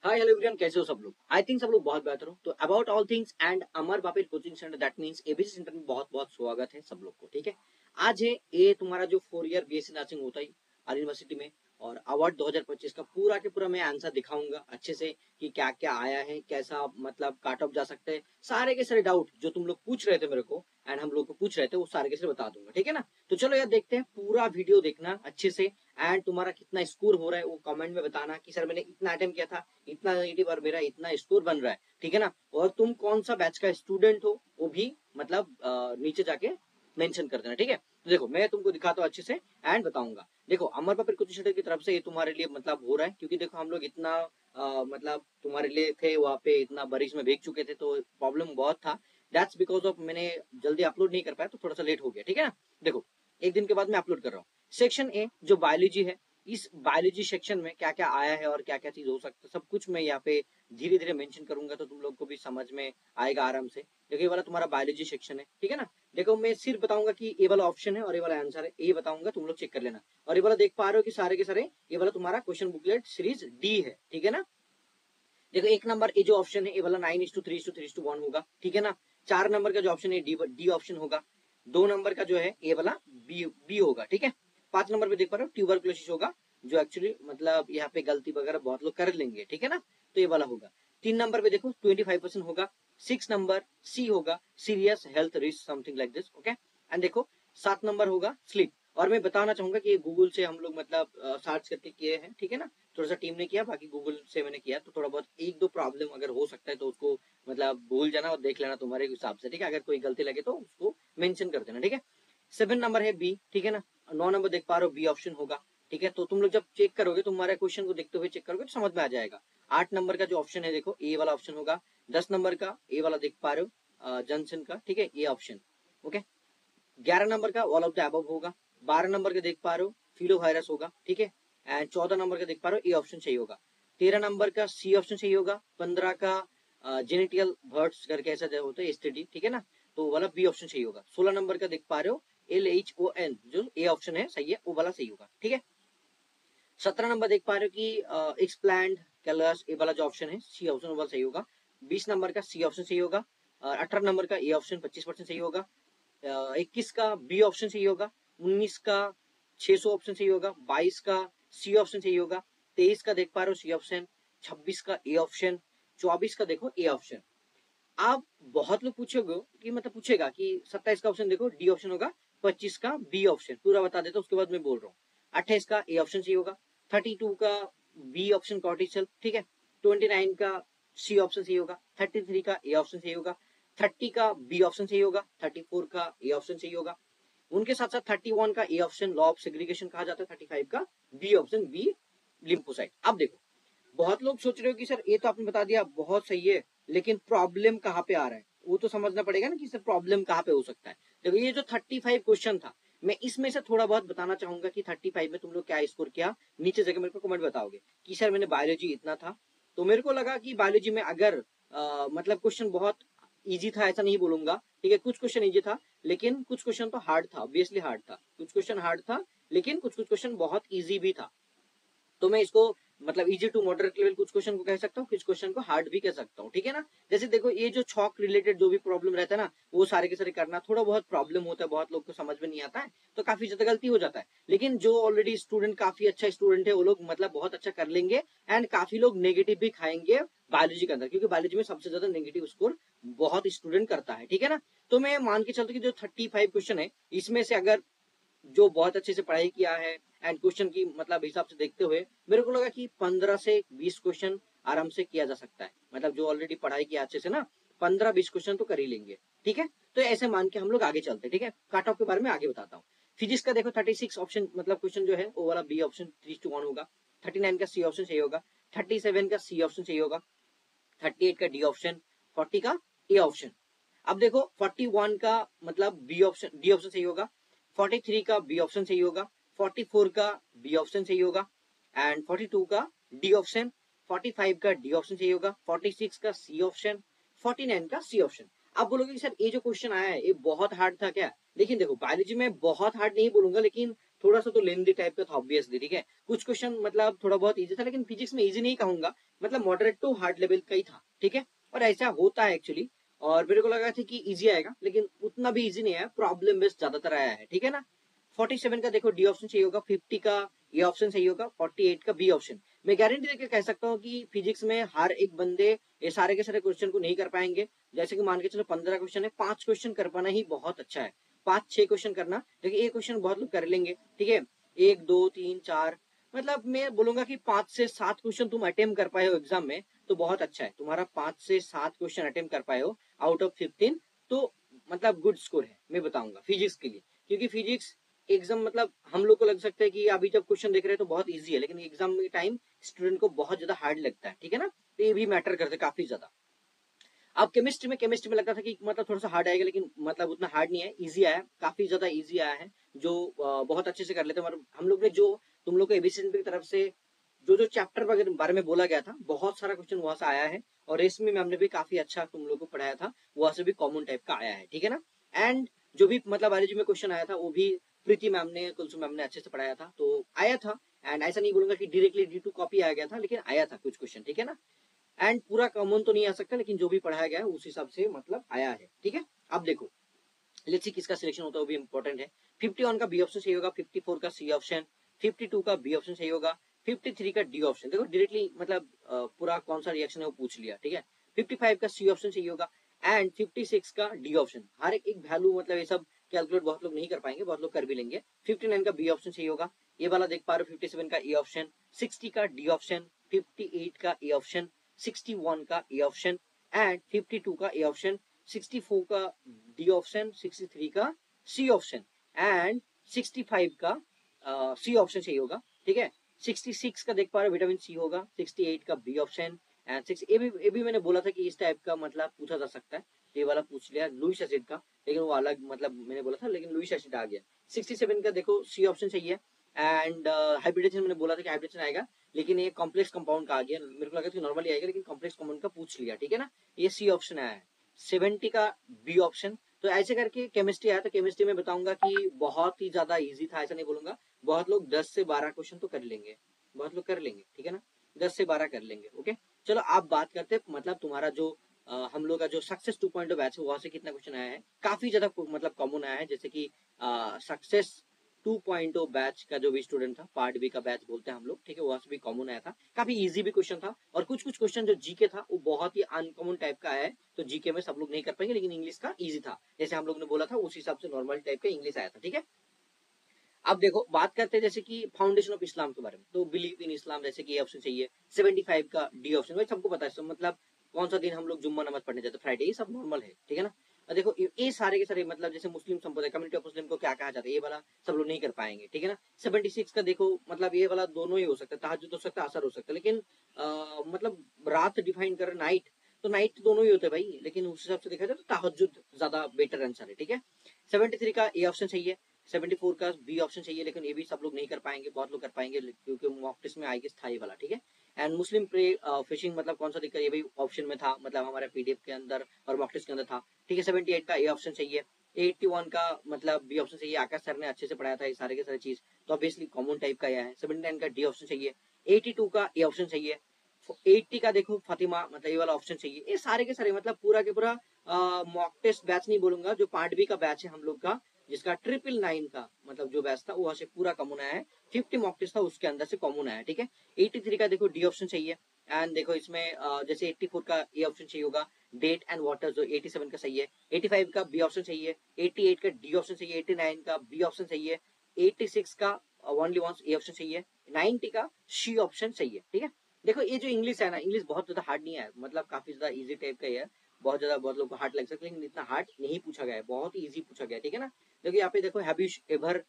Hi hello everyone, कैसे हो सब लोग? आई थिंक सब लोग बहुत बेहतर हो। तो अबाउट ऑल थिंग्स एंड अमर बापेर coaching centre, that means ABC centre में बहुत बहुत स्वागत है सब लोग को। ठीक है, आज है ये तुम्हारा जो 4 ईयर बीएससी नर्सिंग होता है आर यूनिवर्सिटी में, और अवार्ड 2025 का पूरा के पूरा मैं आंसर दिखाऊंगा अच्छे से कि क्या क्या आया है, कैसा मतलब काट ऑफ जा सकते हैं, सारे के सारे डाउट जो तुम लोग पूछ रहे थे मेरे को एंड हम लोग को पूछ रहे थे वो सारे के सारे बता दूंगा। ठीक है ना? तो चलो यार देखते हैं, पूरा वीडियो देखना अच्छे से एंड तुम्हारा कितना स्कोर हो रहा है वो कमेंट में बताना कि सर मैंने इतना अटेम्प्ट किया था, इतना नेगेटिव और मेरा इतना स्कोर बन रहा है। ठीक है ना? और तुम कौन सा बैच का स्टूडेंट हो वो भी मतलब नीचे जाके मेंशन कर देना। ठीक है? तो देखो मैं तुमको दिखाता हूँ अच्छे से एंड बताऊंगा। देखो अमर पापड़ कोचिंग सेंटर की तरफ से ये तुम्हारे लिए मतलब हो रहा है, क्योंकि देखो हम लोग इतना मतलब तुम्हारे लिए थे वहाँ पे, इतना बारिश में भीग चुके थे तो प्रॉब्लम बहुत था। दैट्स बिकॉज ऑफ मैंने जल्दी अपलोड नहीं कर पाया तो थोड़ा सा लेट हो गया। ठीक है ना? देखो एक दिन के बाद मैं अपलोड कर रहा हूँ। सेक्शन ए जो बायोलॉजी है, इस बायोलॉजी सेक्शन में क्या क्या आया है और क्या क्या चीज हो सकता है सब कुछ मैं यहाँ पे धीरे धीरे मेंशन करूंगा, तो तुम लोग को भी समझ में आएगा आराम से। देखो ये वाला तुम्हारा बायोलॉजी सेक्शन है। ठीक है ना? देखो मैं सिर्फ बताऊंगा कि ये वाला ऑप्शन है और ये वाला आंसर है, ये बताऊंगा, तुम लोग चेक कर लेना। और ये वाला देख पा रहे हो कि सारे के सारे ये वाला तुम्हारा क्वेश्चन बुकलेट सीरीज डी है। ठीक है ना? देखो एक नंबर ये जो ऑप्शन है ये वाला 9:3:3:1 होगा। ठीक है ना? 4 नंबर का जो ऑप्शन है डी ऑप्शन होगा। 2 नंबर का जो है ये वाला बी होगा। ठीक है? 5 नंबर पे देख पा रहे हो ट्यूबरक्लोसिस होगा, जो एक्चुअली मतलब यहाँ पे गलती वगैरह बहुत लोग कर लेंगे। ठीक है ना? तो ये वाला होगा। 3 नंबर पे देखो 25% होगा। 6 नंबर सी होगा, serious health risk something like this. Okay, and देखो 7 नंबर होगा स्लीप। और मैं बताना चाहूंगा कि ये गूगल से हम लोग मतलब सर्च करके किए हैं। ठीक है ना? थोड़ा सा टीम ने किया, बाकी गूगल से मैंने किया, तो थोड़ा बहुत एक दो प्रॉब्लम अगर हो सकता है तो उसको मतलब भूल जाना और देख लेना तुम्हारे हिसाब से। ठीक है? अगर कोई गलती लगे तो उसको मेंशन कर देना। ठीक है? 7 नंबर है बी। ठीक है ना? 9 नंबर देख पा रहे हो बी ऑप्शन होगा। ठीक है? तो तुम लोग जब चेक करोगे, तुम्हारे क्वेश्चन को देखते हुए चेक करोगे तो समझ में आ जाएगा। 8 नंबर का जो ऑप्शन है देखो ए वाला ऑप्शन होगा। 10 नंबर का ए वाला देख पा रहे हो जंक्शन का। ठीक है? ये ऑप्शन। ओके, 11 नंबर का ऑल ऑफ द अबव होगा। 12 नंबर का देख पा रहे हो फिलो वायरस होगा। ठीक है? एंड 14 नंबर का देख पा रहे हो ए ऑप्शन सही होगा। 13 नंबर का सी ऑप्शन सही होगा। 15 का जेनेटियल बर्ड्स करके ऐसा होता है एसटीडी। ठीक है ना? तो वाला बी ऑप्शन सही होगा। 16 नंबर का देख पा रहे हो LHON जो ए ऑप्शन है सही है, वो वाला सही होगा। ठीक है? 17 नंबर देख पा रहे हो कि एक्सप्लैंड कैलस ए वाला जो ऑप्शन है सी ऑप्शन वाला सही होगा। 20 नंबर का सी ऑप्शन सही होगा। 18 नंबर का ए ऑप्शन 25% सही होगा। 21 का बी ऑप्शन सही होगा। 19 का 600 ऑप्शन सही होगा। 22 का सी ऑप्शन सही होगा। 23 का देख पा रहे हो सी ऑप्शन। 26 का ए ऑप्शन। 24 का देखो ए ऑप्शन। आप बहुत लोग पूछोगे कि मतलब पूछेगा कि 27 का ऑप्शन देखो डी ऑप्शन होगा। 25 का बी ऑप्शन पूरा बता देता, उसके बाद मैं बोल रहा हूँ। 28 का ए ऑप्शन सही होगा। 32 का बी ऑप्शन कॉर्टिसल। ठीक है? 29 का सी ऑप्शन सही होगा। 33 का ए ऑप्शन सही होगा। 30 का बी ऑप्शन सही होगा। 34 का ए ऑप्शन सही होगा। उनके साथ साथ 31 का A option law of segregation कहा जाता है। 35 का बी ऑप्शन बी लिम्फोसाइट। अब देखो बहुत लोग सोच रहे हो कि सर ये तो आपने बता दिया बहुत सही है, लेकिन प्रॉब्लम कहाँ पे आ रहा है वो तो समझना पड़ेगा ना कि सर प्रॉब्लम कहाँ पे हो सकता है। देखो ये जो 35 क्वेश्चन था, मैं इसमें से थोड़ा बहुत बताना चाहूंगा कि 35 में तुम लोग क्या स्कोर किया। नीचे जगह मेरे को कमेंट बताओगे कि सर मैंने बायोलॉजी इतना था, तो मेरे को लगा कि बायोलॉजी में अगर मतलब क्वेश्चन बहुत इजी था ऐसा नहीं बोलूंगा। ठीक है? कुछ क्वेश्चन इजी था, लेकिन कुछ क्वेश्चन तो हार्ड था, ऑब्वियसली हार्ड था। कुछ क्वेश्चन हार्ड था, लेकिन कुछ कुछ क्वेश्चन बहुत इजी भी था। तो मैं इसको मतलब इजी टू मॉडरेट लेवल कुछ क्वेश्चन को कह सकता हूँ, कुछ क्वेश्चन को हार्ड भी कह सकता हूँ। ठीक है ना? जैसे देखो ये जो छॉक रिलेटेड जो भी प्रॉब्लम रहता है ना, वो सारे के सारे करना थोड़ा बहुत प्रॉब्लम होता है, बहुत लोग को समझ में नहीं आता है, तो काफी ज्यादा गलती हो जाता है। लेकिन जो ऑलरेडी स्टूडेंट काफी अच्छा स्टूडेंट है वो लोग मतलब बहुत अच्छा कर लेंगे एंड काफी लोग नेगेटिव भी खाएंगे बायोलॉजी के अंदर, क्योंकि बायोलॉजी में सबसे ज्यादा नेगेटिव स्कोर बहुत स्टूडेंट करता है। ठीक है ना? तो मैं मान के चलता हूँ कि जो 35 क्वेश्चन है इसमें से अगर जो बहुत अच्छे से पढ़ाई किया है एंड क्वेश्चन की मतलब हिसाब से देखते हुए मेरे को लगा कि 15 से 20 क्वेश्चन आराम से किया जा सकता है। मतलब जो ऑलरेडी पढ़ाई किया अच्छे से ना, 15-20 क्वेश्चन तो कर ही लेंगे। ठीक है? तो ऐसे मान के हम लोग आगे चलते हैं। ठीक है? कट ऑफ के बारे में आगे बताता हूँ। फिजिक्स का देखो 36 ऑप्शन मतलब क्वेश्चन जो है वो वाला बी ऑप्शन 3:1 होगा। 39 का सी ऑप्शन सही होगा। 37 का सी ऑप्शन सही होगा। 38 का डी ऑप्शन। 40 का ए ऑप्शन। अब देखो 41 का मतलब बी ऑप्शन डी ऑप्शन सही होगा। 43 का बी ऑप्शन सही होगा। 44 का बी ऑप्शन सही होगा एंड 42 का डी ऑप्शन। 45 का डी ऑप्शन सही होगा। 46 का सी ऑप्शन। 49 का सी ऑप्शन। आप बोलोगे कि सर ये जो क्वेश्चन आया है ये बहुत हार्ड था क्या? लेकिन देखो बायोलॉजी में बहुत हार्ड नहीं बोलूंगा, लेकिन थोड़ा सा तो लेंदी टाइप का था ऑब्वियसली, ठीक है। कुछ क्वेश्चन मतलब थोड़ा बहुत इजी था, लेकिन फिजिक्स में इजी नहीं कहूंगा, मतलब मॉडरेट टू हार्ड लेवल का ही था, ठीक है। और ऐसा होता है एक्चुअली, और मेरे को लगा था कि इजी आएगा, लेकिन उतना भी इजी नहीं आया, प्रॉब्लम बेस्ड ज्यादातर आया है, ठीक है ना। 47 का देखो डी ऑप्शन सही होगा, 50 का ये ऑप्शन सही होगा, 48 का बी ऑप्शन। मैं गारंटी देकर कह सकता हूँ कि फिजिक्स में हर एक बंदे ये सारे के सारे क्वेश्चन को नहीं कर पाएंगे। जैसे कि मान के चलो 15 क्वेश्चन है, 5 क्वेश्चन कर पाना ही बहुत अच्छा है, 5-6 क्वेश्चन करना, लेकिन एक क्वेश्चन बहुत लोग कर लेंगे, ठीक है। 1 2 3 4, मतलब मैं बोलूंगा कि 5 से 7 क्वेश्चन तुम अटेम्प्ट कर पाए हो एग्जाम में तो बहुत अच्छा है। तुम्हारा 5 से 7 क्वेश्चन अटेम्प्ट कर पाए हो आउट ऑफ 15, तो मतलब गुड स्कोर है, मैं बताऊंगा फिजिक्स के लिए। क्योंकि फिजिक्स एग्जाम मतलब हम लोग को लग सकता है कि अभी जब क्वेश्चन देख रहे हैं तो बहुत इजी है, लेकिन एग्जाम में टाइम स्टूडेंट को बहुत ज्यादा हार्ड लगता है, ठीक है ना। तो ये भी मैटर करते काफी ज्यादा। अब केमिस्ट्री में लगता था कि मतलब थोड़ा सा हार्ड आएगा, लेकिन मतलब उतना हार्ड नहीं है, इजी आया, काफी ज्यादा इजी आया है, जो बहुत अच्छे से कर लेते हैं। मतलब हम लोग ने जो तुम लोग को एबीसी की तरफ से जो चैप्टर वगैरह बारे में बोला गया था, बहुत सारा क्वेश्चन वहां से आया है, और इसमें हमने भी काफी अच्छा तुम लोग को पढ़ाया था, वहां से भी कॉमन टाइप का आया है, ठीक है ना। एंड जो भी मतलब बायोलॉजी में क्वेश्चन आया था वो भी प्रीति मैम ने, कुलसुम मैम ने अच्छे से पढ़ाया था, तो आया था। एंड ऐसा नहीं बोलूंगा कि डायरेक्टली D2 कॉपी आ गया था, लेकिन आया था कुछ क्वेश्चन, ठीक है ना। एंड पूरा कॉमन तो नहीं आ सकता, लेकिन जो भी पढ़ाया गया है उस हिसाब से मतलब आया है, ठीक है। अब देखो लेट्स सी किसका सिलेक्शन होता है, वो भी इंपॉर्टेंट है। 51 का बी ऑप्शन सही होगा, 54 का सी ऑप्शन, 52 का बी ऑप्शन सही होगा, 53 का डी ऑप्शन। देखो डायरेक्टली मतलब पूरा कौन सा रिएक्शन है वो पूछ लिया, ठीक है। 55 का सी ऑप्शन सही होगा, एंड 56 का डी ऑप्शन। हर एक वैल्यू मतलब ये सब कैलकुलेट बहुत लोग नहीं कर पाएंगे, बहुत लोग कर भी लेंगे। 59 का बी ऑप्शन सही होगा, ये वाला देख पा रहे हो। 57 का ए ऑप्शन, 60 का डी ऑप्शन, 58 का ए ऑप्शन, 61 का ए ऑप्शन, एंड 52 का ए ऑप्शन, 64 का डी ऑप्शन, 63 का सी ऑप्शन, एंड 65 का सी ऑप्शन सही होगा, ठीक है। 66 का देख पा रहे हो विटामिन सी होगा, 68 का बी ऑप्शन, एंड 6 ये भी मैंने बोला था कि इस टाइप का मतलब पूछा जा सकता है, ये वाला पूछ लिया लुइस एसिड का, लेकिन वो अलग मतलब मैंने बोला था, लेकिन लुइस एसिड आ गया। 67 का देखो सी ऑप्शन सही है, एंड हाइब्रिडेशन मैंने बोला था कि हाइब्रिडेशन आएगा, लेकिन ये कॉम्प्लेक्स कंपाउंड का आ गया, मेरे को लगा था नॉर्मली आएगा, लेकिन कॉम्प्लेक्स कंपाउंड का पूछ लिया, ठीक है ना। ये सी ऑप्शन आया है। 70 का बी ऑप्शन। तो ऐसे करके केमिस्ट्री आया, तो केमिस्ट्री में बताऊंगा कि बहुत ही ज्यादा इजी था, ऐसा नहीं बोलूंगा। बहुत लोग 10 से 12 क्वेश्चन तो कर लेंगे, बहुत लोग कर लेंगे, ठीक है ना, 10 से 12 कर लेंगे, ओके। चलो आप बात करते हैं मतलब तुम्हारा जो हम लोग का जो सक्सेस 2.0 बैच है वहां से कितना क्वेश्चन आया है। काफी ज्यादा मतलब कॉमन आया है, जैसे कि सक्सेस 2.0 बैच का जो भी स्टूडेंट था, पार्ट बी का बैच बोलते हैं हम लोग, ठीक है, वहां से भी कॉमन आया था, काफी इजी भी क्वेश्चन था। और कुछ कुछ क्वेश्चन जो जीके था वो बहुत ही अनकॉमन टाइप का आया है, तो जीके में सब लोग नहीं कर पाएंगे, लेकिन इंग्लिश का इजी था, जैसे हम लोग ने बोला था उस हिसाब से नॉर्मल टाइप का इंग्लिश आया था, ठीक है। अब देखो बात करते हैं जैसे कि फाउंडेशन ऑफ इस्लाम के बारे में, तो बिलीव इन इस्लाम, जैसे कि ऑप्शन चाहिए। 75 का डी ऑप्शन, भाई सबको पता है सब, मतलब कौन सा दिन हम लोग जुम्मा नमाज पढ़ने जाते हैं, फ्राइडे, ये सब नॉर्मल है, ठीक है ना। और देखो ये सारे के सारे मतलब जैसे मुस्लिम संप्रदाय, कम्युनिटी ऑफ मुस्लिम को क्या कहा जाता है, ये वाला सब लोग नहीं कर पाएंगे, ठीक है ना। 76 का देखो मतलब ये वाला दोनों ही हो सकता है, तहज्जुद हो सकता है, असर हो सकता है, लेकिन मतलब रात डिफाइन कर नाइट, तो नाइट दोनों ही होते हैं भाई, लेकिन उस हिसाब से देखा जाए तो तहज्जुद ज्यादा बेटर आंसर है, ठीक है। 73 का ए ऑप्शन सही है, 74 का बी ऑप्शन चाहिए, लेकिन ये भी सब लोग नहीं कर पाएंगे, बहुत लोग कर पाएंगे, क्योंकि मॉक टेस्ट में आएगी था ये वाला, ठीक है। एंड मुस्लिम प्रे फिशिंग मतलब कौन सा दिक्कत, ये भी ऑप्शन में था, मतलब हमारे पीडीएफ के अंदर और मॉक टेस्ट के अंदर था, ठीक है। 78 का ए ऑप्शन चाहिए, 81 का मतलब बी ऑप्शन चाहिए, आकाश सर ने अच्छे से पढ़ाया था ये सारे के सारे चीज, तो ऑब्वियसली कॉमन टाइप का यह है। 79 का डी ऑप्शन चाहिए, 82 का ए ऑप्शन चाहिए, 80 का देखो फातिमा, मतलब ये वाला ऑप्शन चाहिए। ये सारे के सारे मतलब पूरा के पूरा मॉक टेस्ट बैच नहीं बोलूंगा, जो पार्ट बी का बैच है हम लोग का, जिसका 999 का मतलब जो बैच था वहां से पूरा कॉमन आया है। 50 मॉक टेस्ट था उसके अंदर से कॉमन आया है, ठीक है। 83 का देखो डी ऑप्शन चाहिए, एंड देखो इसमें जैसे 84 का ए ऑप्शन चाहिए होगा, डेट एंड वाटर जो 87 का सही है। 85 का बी ऑप्शन चाहिए, 88 का डी ऑप्शन चाहिए, 89 का बी ऑप्शन चाहिए, 86 का ओनली वंस ए ऑप्शन चाहिए, 90 का सी ऑप्शन चाहिए, ठीक है। देखो ये जो इंग्लिश है ना, इंग्लिश बहुत ज्यादा हार्ड नहीं है, मतलब काफी ज्यादा इजी टाइप का ही है, बहुत ज्यादा बहुत लोग को हार्ड लग सकता है, लेकिन इतना हार्ड नहीं पूछा गया है, बहुत ही इजी पूछा गया है, ठीक है ना। देखो यहाँ पे देखो हैबिश एवर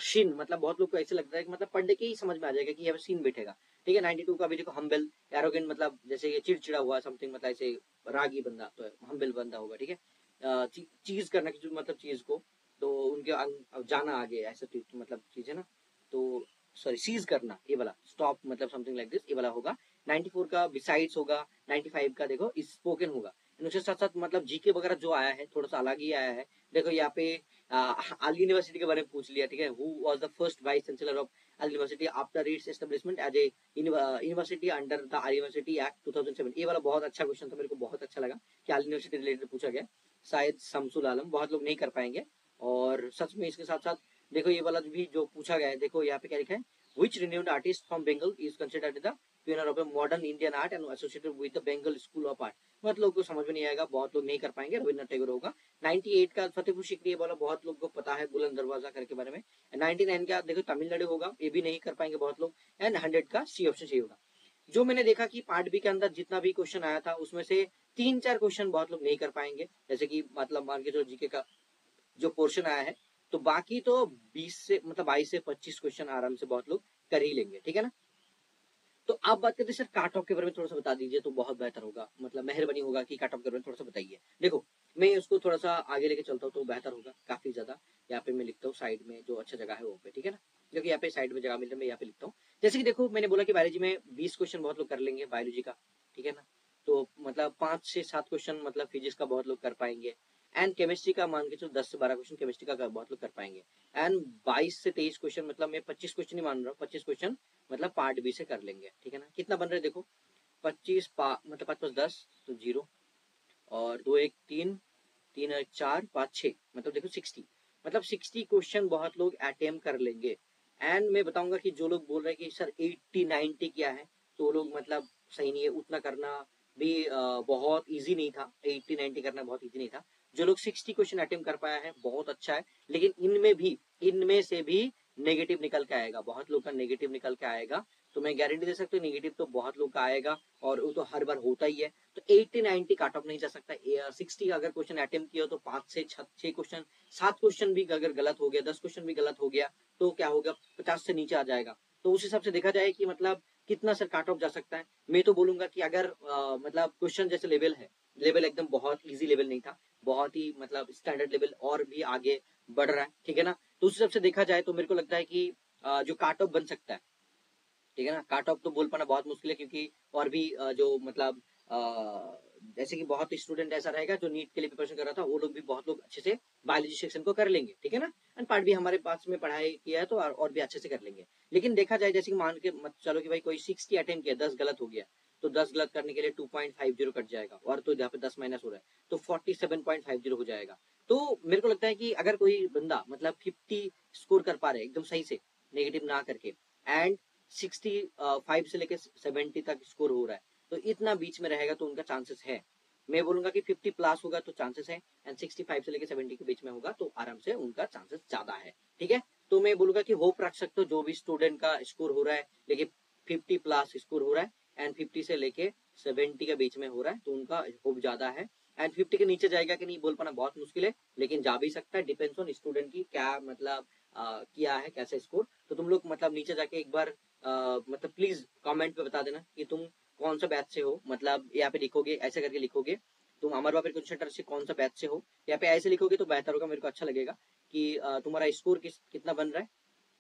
शिन, मतलब बहुत लोग को ऐसे लगता है कि मतलब पढ़ने के ही समझ में आ जाएगा कि यहाँ पे सीन बैठेगा, ठीक है। 92 का भी देखो हम्बल एरोगेंट, मतलब जैसे ये चिड़चिड़ा हुआ समथिंग, मतलब ऐसे रागी बंदा, तो हम्बल बंदा होगा, ठीक है। चीज करना की मतलब चीज को, तो उनके जाना आगे ऐसा मतलब चीज है ना, तो सॉरी सीज करना, ये वाला स्टॉप मतलब समथिंग लाइक दिस, ये वाला होगा। 94 का बिसाइड्स होगा, 95 का देखो स्पोकन होगा। उसके साथ साथ मतलब जीके वगैरह जो आया है थोड़ा सा अलग ही आया है। देखो यहाँ पे अली यूनिवर्सिटी के बारे में पूछ लिया, ठीक है, who was the first vice chancellor of Ali university after its establishment as a university under the Ali university act 2007। ये वाला बहुत अच्छा क्वेश्चन था, मेरे को बहुत अच्छा लगा कि अली यूनिवर्सिटी रिलेटेड पूछा गया। शायद शमसुल आलम, बहुत लोग नहीं कर पाएंगे। और सच में इसके साथ साथ देखो ये वाला भी जो पूछा गया है, देखो यहाँ पे क्या लिखा है, which renowned artist from Bengal is considered the pioneer of a modern Indian art and associated with the Bengal School of Art। बहुत लोग को समझ में नहीं आएगा, बहुत लोग नहीं कर पाएंगे, रविन्द्रनाथ टैगोर होगा। 98 का फतेहपुर सीकरी वाला बहुत लोग को पता है, बुलंद दरवाजा करके बारे में। 99 का देखो तमिलनाडु होगा, ये भी नहीं कर पाएंगे बहुत लोग। एंड 100 का सी ऑप्शन सही होगा। जो मैंने देखा कि पार्ट बी के अंदर जितना भी क्वेश्चन आया था उसमें से 3-4 क्वेश्चन बहुत लोग नहीं कर पाएंगे, जैसे कि मतलब मान के जो जीके का जो पोर्शन आया है, तो बाकी तो 20 से मतलब 22 से 25 क्वेश्चन आराम से बहुत लोग कर ही लेंगे, ठीक है ना। तो आप बात करते सर काट ऑफ के बारे में थोड़ा सा बता दीजिए तो बहुत बेहतर होगा, मतलब मेहरबानी होगा कि काट ऑफ के बारे में थोड़ा सा बताइए। देखो मैं उसको थोड़ा सा आगे लेके चलता हूँ तो बेहतर होगा काफी ज्यादा। यहाँ पे मैं लिखता हूँ साइड में जो अच्छा जगह है वो पे, ठीक है ना, क्योंकि यहाँ पे साइड में जगह मिल रहा है, मैं यहाँ पे लिखता हूँ। जैसे कि देखो मैंने बोला कि बायोलॉजी में 20 क्वेश्चन बहुत लोग कर लेंगे बायोलॉजी का, ठीक है ना। तो मतलब 5 से 7 क्वेश्चन मतलब फिजिक्स का बहुत लोग कर पाएंगे। एंड केमिस्ट्री का मान के चलो 10 से 12 क्वेश्चन केमिस्ट्री का बहुत लोग कर पाएंगे। एंड 22 से 23 क्वेश्चन, मतलब मैं 25 क्वेश्चन ही मान रहा हूँ, 25 क्वेश्चन मतलब पार्ट बी से कर लेंगे, ठीक है ना। कितना बन रहा है देखो, 25 मतलब 5 5 10 तो 0, और 2 1 3, 3 1 4 5 6, मतलब देखो 60, मतलब 60 क्वेश्चन बहुत लोग अटेम्प्ट कर लेंगे। एंड मैं बताऊंगा कि जो लोग बोल रहे हैं कि सर 80 90 क्या है, तो लोग मतलब सही नहीं है, उतना करना भी बहुत इजी नहीं था, 80 90 करना बहुत इजी नहीं था। जो लोग 60 क्वेश्चन अटेम्प्ट कर पाया है बहुत अच्छा है, लेकिन इनमें से भी नेगेटिव निकल के आएगा, बहुत लोग का नेगेटिव निकल के आएगा। तो मैं गारंटी दे सकता हूँ नेगेटिव तो बहुत लोग का आएगा, और वो तो हर बार होता ही है। तो 80 90 काट ऑफ नहीं जा सकता। 60 अगर क्वेश्चन अटेम्प्ट किया तो 5 से 6 क्वेश्चन, 7 क्वेश्चन भी अगर गलत हो गया, 10 क्वेश्चन भी गलत हो गया तो क्या होगा, 50 से नीचे आ जाएगा। तो उस हिसाब से देखा जाए कि मतलब कितना सर काट ऑफ जा सकता है। मैं तो बोलूंगा कि अगर मतलब क्वेश्चन जैसे लेवल है, लेवल एकदम बहुत इजी लेवल नहीं था, बहुत ही मतलब स्टैंडर्ड लेवल और भी आगे बढ़ रहा है, ठीक है ना। तो उस हिसाब से देखा जाए तो मेरे को लगता है कि जो काट ऑफ बन सकता है, ठीक है ना, काट ऑफ तो बोल पाना बहुत मुश्किल है, क्योंकि और भी जो मतलब जैसे कि बहुत स्टूडेंट ऐसा रहेगा जो नीट के लिए प्रिपरेशन कर रहा था, वो लोग भी बहुत लोग अच्छे से बायोलॉजी सेक्शन को कर लेंगे, ठीक है ना। एंड पार्ट भी हमारे पास में पढ़ाई किया है तो और भी अच्छे से कर लेंगे। लेकिन देखा जाए जैसे कि मान के मत चलो कि भाई कोई 60 अटेम्प्ट किया, 10 गलत हो गया, तो 10 गलत करने के लिए 2.50 कट जाएगा, और तो यहाँ पे 10 माइनस हो रहा है तो 47.50 हो जाएगा। तो मेरे को लगता है कि अगर कोई बंदा मतलब 50 स्कोर कर पा रहे एकदम सही से, नेगेटिव ना करके, एंड 65 से लेकर 70 तक स्कोर हो रहा है, तो इतना बीच में रहेगा तो उनका चांसेस है। मैं बोलूंगा कि 50 प्लस होगा तो चांसेस है, एंड 65 से लेकर 70 के बीच में होगा तो आराम से उनका चांसेस ज्यादा है, ठीक है। तो मैं बोलूंगा कि होप रख सकते हो, जो भी स्टूडेंट का स्कोर हो रहा है लेकिन 50 प्लस स्कोर हो रहा है एंड 50 से लेके 70 के बीच में हो रहा है तो उनका होप ज्यादा है। एंड 50 के नीचे जाएगा कि नहीं बोल पाना बहुत मुश्किल है, लेकिन जा भी सकता है, डिपेंड्स ऑन स्टूडेंट की क्या मतलब किया है कैसे स्कोर। तो तुम लोग मतलब नीचे जाके एक बार मतलब प्लीज कमेंट पे बता देना कि तुम कौन सा बैच से हो, मतलब यहाँ पे लिखोगे ऐसे करके लिखोगे तुम अमर बाबर कोचिंग सेंटर से कौन सा बैच से हो, यहाँ पे ऐसे लिखोगे तो बेहतर होगा, मेरे को अच्छा लगेगा कि तुम्हारा स्कोर कितना बन रहा है,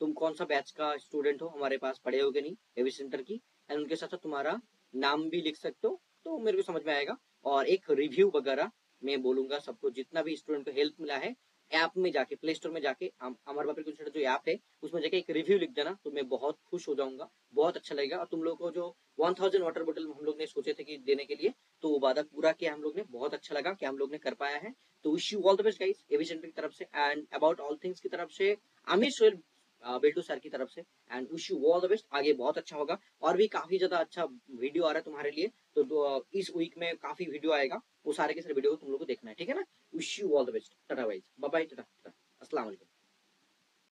तुम कौन सा बैच का स्टूडेंट हो, हमारे पास पढ़े हो कि नहीं एवी सेंटर की, एंड उनके साथ साथ तुम्हारा नाम भी लिख सकते हो तो मेरे को समझ में आएगा। और एक रिव्यू वगैरह मैं बोलूंगा सबको, जितना भी स्टूडेंट को हेल्प मिला है, ऐप में जाके प्ले स्टोर में जाके अमर बाबर कोचिंग सेंटर जो ऐप है उसमें जाके एक रिव्यू लिख देना तो मैं बहुत खुश हो जाऊंगा, बहुत अच्छा लगेगा। और तुम लोग को जो 1000 वाटर बोतल हम लोग ने सोचे थे कि देने के लिए, तो वो वादा पूरा किया हम लोग ने, बहुत अच्छा लगा कि हम लोग ने कर पाया है। तो wish you all the best guys AV centre की तरफ से एंड अबाउट ऑल थिंग्स की तरफ से, अमित सोहेल बेल्टू सर की तरफ से, and wish you all the best, आगे बहुत अच्छा होगा। और भी काफी ज्यादा अच्छा वीडियो आ रहा है तुम्हारे लिए, तो इस वीक में काफी वीडियो आएगा, वो सारे के सारे वीडियो तुम लोग को देखना है, ठीक है ना। Wish you all the best, tata वाइज, बाय बाय, टाटा, अस्सलाम वालेकुम।